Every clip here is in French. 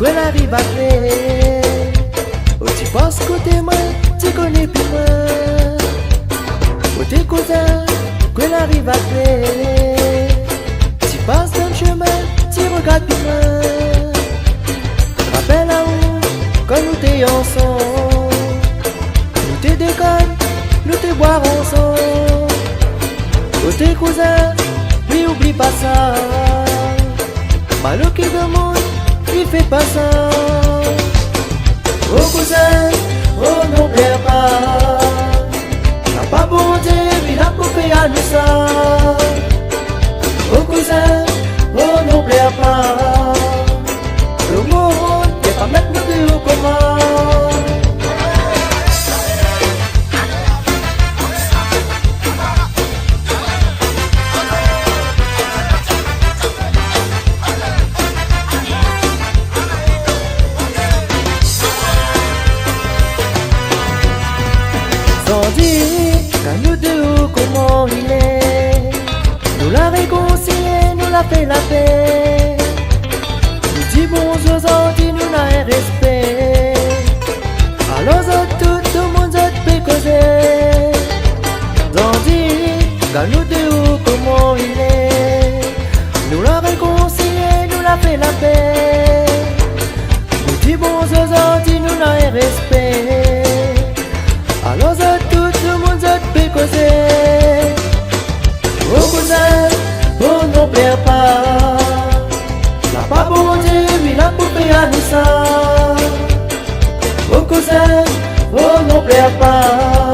Qu'on arrive à faire. Oh, tu passes côté moi, tu connais plus moi. Oh, tes cousins, qu'on arrive à faire. Tu passes dans le chemin, tu regardes plus moi. Rappelle à où, quand nous t'es ensemble. Nous t'es déconne, nous t'es boire ensemble. Oh, tes cousins, lui oublie pas ça. Malo qui demande, il fait pas ça. Oh cousin, oh non plaît pas. N'a pas bon Dieu, il a pour faire à nous ça. Oh cousin, oh non plaît pas. Le monde, n'est pas mettre nous deux au commun. Quand nous deux, comment il est. Nous l'a réconcilié, nous l'a fait la paix. Nous dit bonjour, dit nous l'a un respect. Alors tout le monde peut causer. Quand nous deux, comment il est. Nous l'a réconcilié, nous l'a fait la paix. Nous dit bonjour, dit nous l'a un respect. Alors tout le monde peut causer. Oh cousin, oh non plaît pas. N'a pas bon Dieu, il a coupé à nous ça. Oh cousin, oh non plaît pas.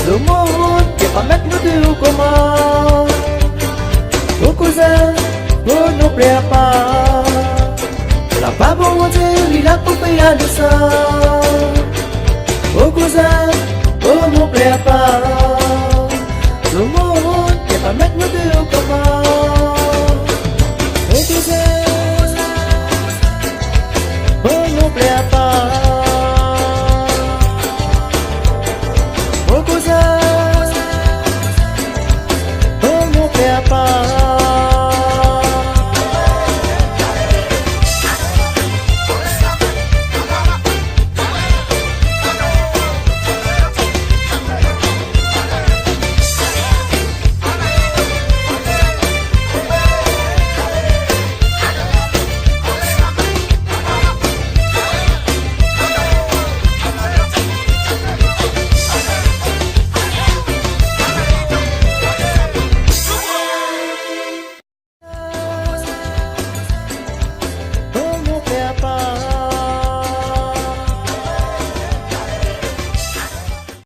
Le monde qui pas mettre nous deux au commun. Oh cousin, oh non plaît pas. N'a pas bon Dieu, il a coupé à nous ça. Oh cousin, oh non plaît pas.